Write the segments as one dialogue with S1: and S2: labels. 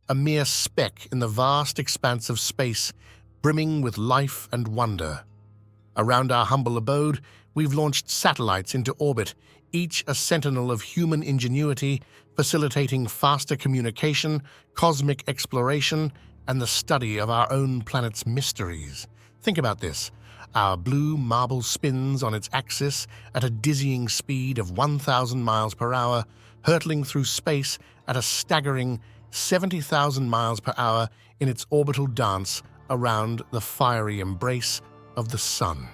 S1: a mere speck in the vast expanse of space, brimming with life and wonder. Around our humble abode, we've launched satellites into orbit, each a sentinel of human ingenuity, facilitating faster communication, cosmic exploration, and the study of our own planet's mysteries. Think about this. Our blue marble spins on its axis at a dizzying speed of 1,000 miles per hour, hurtling through space at a staggering 70,000 miles per hour in its orbital dance around the fiery embrace of the Sun.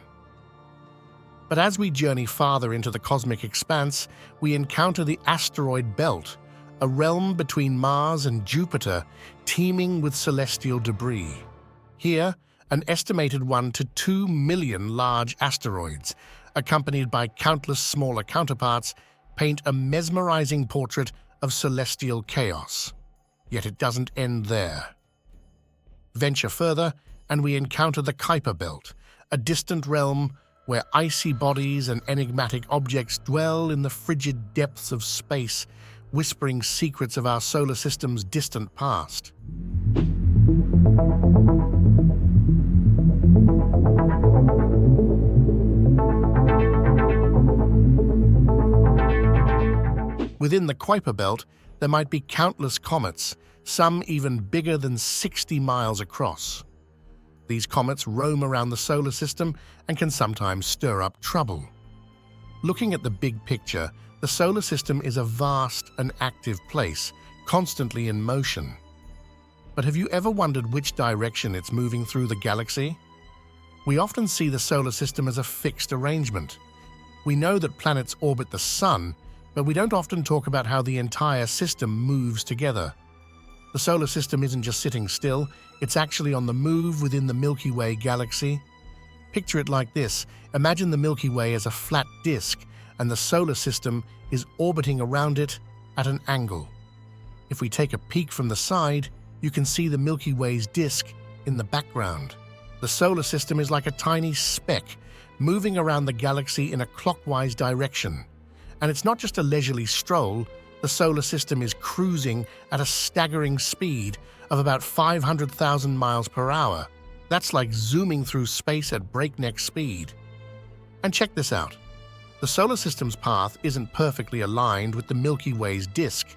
S1: But as we journey farther into the cosmic expanse, we encounter the asteroid belt, a realm between Mars and Jupiter, teeming with celestial debris. Here, an estimated 1 to 2 million large asteroids, accompanied by countless smaller counterparts, paint a mesmerizing portrait of celestial chaos. Yet it doesn't end there. Venture further, and we encounter the Kuiper Belt, a distant realm where icy bodies and enigmatic objects dwell in the frigid depths of space, whispering secrets of our solar system's distant past. Within the Kuiper Belt, there might be countless comets, some even bigger than 60 miles across. These comets roam around the solar system and can sometimes stir up trouble. Looking at the big picture, the solar system is a vast and active place, constantly in motion. But have you ever wondered which direction it's moving through the galaxy? We often see the solar system as a fixed arrangement. We know that planets orbit the Sun, but we don't often talk about how the entire system moves together. The solar system isn't just sitting still, it's actually on the move within the Milky Way galaxy. Picture it like this. Imagine the Milky Way as a flat disk, and the solar system is orbiting around it at an angle. If we take a peek from the side, you can see the Milky Way's disk in the background. The solar system is like a tiny speck, moving around the galaxy in a clockwise direction. And it's not just a leisurely stroll. The solar system is cruising at a staggering speed of about 500,000 miles per hour. That's like zooming through space at breakneck speed. And check this out. The solar system's path isn't perfectly aligned with the Milky Way's disk.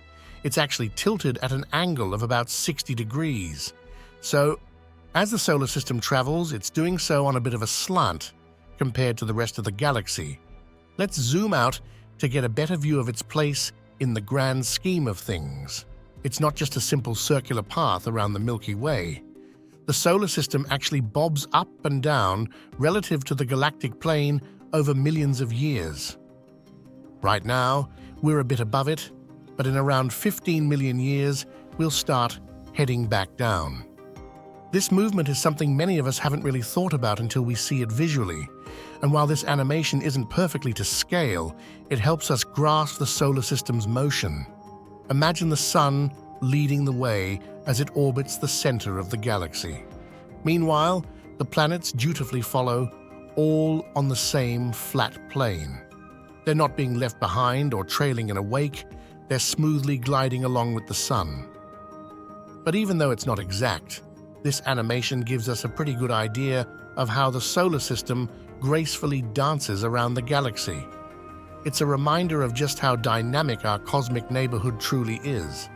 S1: It's actually tilted at an angle of about 60 degrees. So, as the solar system travels, it's doing so on a bit of a slant compared to the rest of the galaxy. Let's zoom out to get a better view of its place in the grand scheme of things. It's not just a simple circular path around the Milky Way. The solar system actually bobs up and down relative to the galactic plane over millions of years. Right now, we're a bit above it, but in around 15 million years, we'll start heading back down. This movement is something many of us haven't really thought about until we see it visually. And while this animation isn't perfectly to scale, it helps us grasp the solar system's motion. Imagine the Sun leading the way as it orbits the center of the galaxy. Meanwhile, the planets dutifully follow, all on the same flat plane. They're not being left behind or trailing in a wake, they're smoothly gliding along with the Sun. But even though it's not exact, this animation gives us a pretty good idea of how the solar system gracefully dances around the galaxy. It's a reminder of just how dynamic our cosmic neighborhood truly is.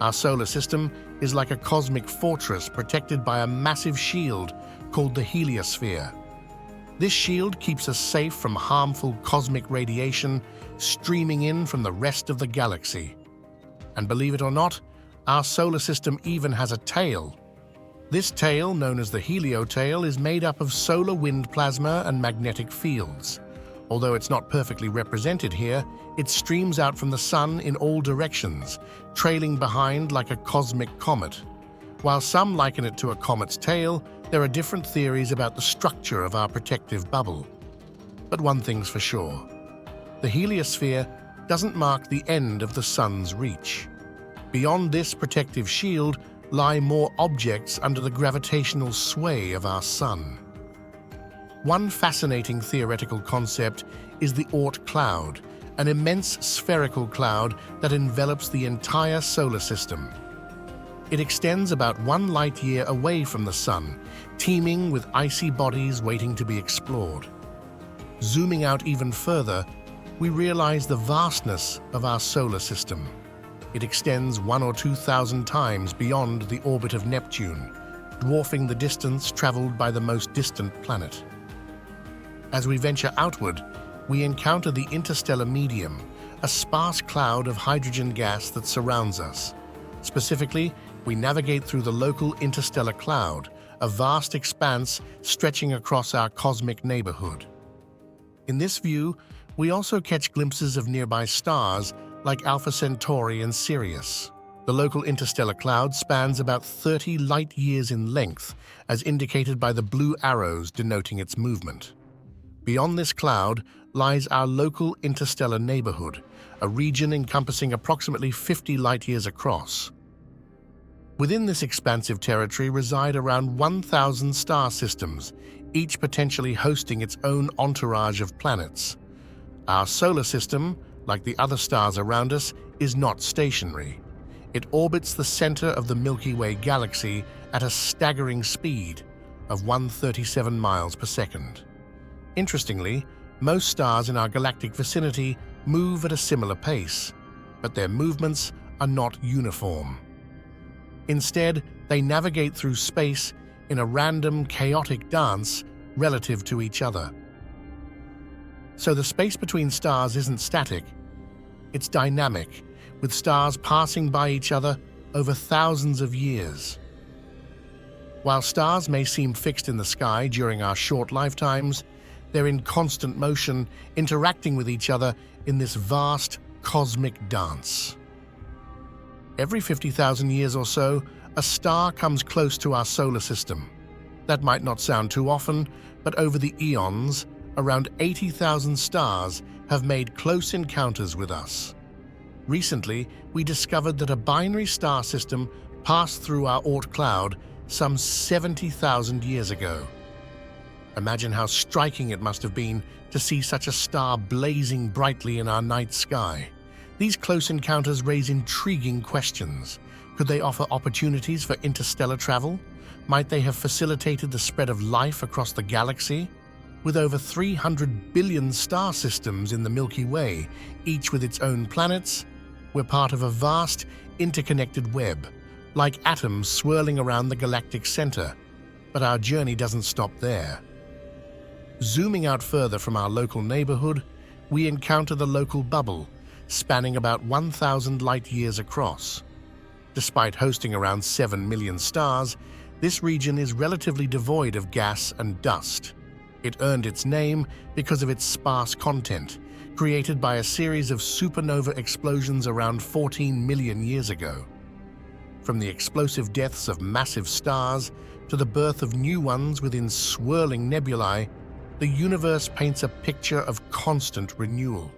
S1: Our solar system is like a cosmic fortress protected by a massive shield called the heliosphere. This shield keeps us safe from harmful cosmic radiation streaming in from the rest of the galaxy. And believe it or not, our solar system even has a tail. This tail, known as the heliotail, is made up of solar wind plasma and magnetic fields. Although it's not perfectly represented here, it streams out from the Sun in all directions, trailing behind like a cosmic comet. While some liken it to a comet's tail, there are different theories about the structure of our protective bubble. But one thing's for sure. The heliosphere doesn't mark the end of the Sun's reach. Beyond this protective shield lie more objects under the gravitational sway of our Sun. One fascinating theoretical concept is the Oort cloud, an immense spherical cloud that envelops the entire solar system. It extends about 1 light-year away from the Sun, teeming with icy bodies waiting to be explored. Zooming out even further, we realize the vastness of our solar system. It extends 1,000 or 2,000 times beyond the orbit of Neptune, dwarfing the distance traveled by the most distant planet. As we venture outward, we encounter the interstellar medium, a sparse cloud of hydrogen gas that surrounds us. Specifically, we navigate through the local interstellar cloud, a vast expanse stretching across our cosmic neighborhood. In this view, we also catch glimpses of nearby stars like Alpha Centauri and Sirius. The local interstellar cloud spans about 30 light-years in length, as indicated by the blue arrows denoting its movement. Beyond this cloud lies our local interstellar neighborhood, a region encompassing approximately 50 light-years across. Within this expansive territory reside around 1,000 star systems, each potentially hosting its own entourage of planets. Our solar system, like the other stars around us, is not stationary. It orbits the center of the Milky Way galaxy at a staggering speed of 137 miles per second. Interestingly, most stars in our galactic vicinity move at a similar pace, but their movements are not uniform. Instead, they navigate through space in a random, chaotic dance relative to each other. So the space between stars isn't static, it's dynamic, with stars passing by each other over thousands of years. While stars may seem fixed in the sky during our short lifetimes, they're in constant motion, interacting with each other in this vast cosmic dance. Every 50,000 years or so, a star comes close to our solar system. That might not sound too often, but over the eons, around 80,000 stars have made close encounters with us. Recently, we discovered that a binary star system passed through our Oort cloud some 70,000 years ago. Imagine how striking it must have been to see such a star blazing brightly in our night sky. These close encounters raise intriguing questions. Could they offer opportunities for interstellar travel? Might they have facilitated the spread of life across the galaxy? With over 300 billion star systems in the Milky Way, each with its own planets, we're part of a vast, interconnected web, like atoms swirling around the galactic center. But our journey doesn't stop there. Zooming out further from our local neighborhood, we encounter the local bubble, spanning about 1,000 light-years across. Despite hosting around 7 million stars, this region is relatively devoid of gas and dust. It earned its name because of its sparse content, created by a series of supernova explosions around 14 million years ago. From the explosive deaths of massive stars to the birth of new ones within swirling nebulae, the universe paints a picture of constant renewal.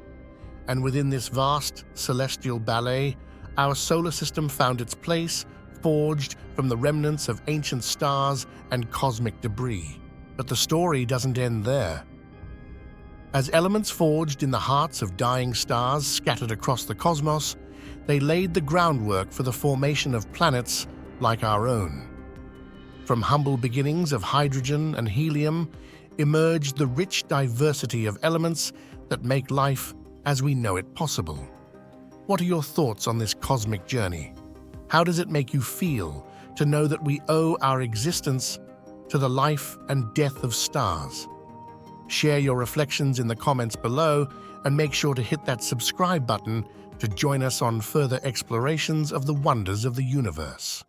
S1: And within this vast celestial ballet, our solar system found its place, forged from the remnants of ancient stars and cosmic debris. But the story doesn't end there. As elements forged in the hearts of dying stars scattered across the cosmos, they laid the groundwork for the formation of planets like our own. From humble beginnings of hydrogen and helium emerged the rich diversity of elements that make life as we know it possible. What are your thoughts on this cosmic journey? How does it make you feel to know that we owe our existence to the life and death of stars? Share your reflections in the comments below and make sure to hit that subscribe button to join us on further explorations of the wonders of the universe.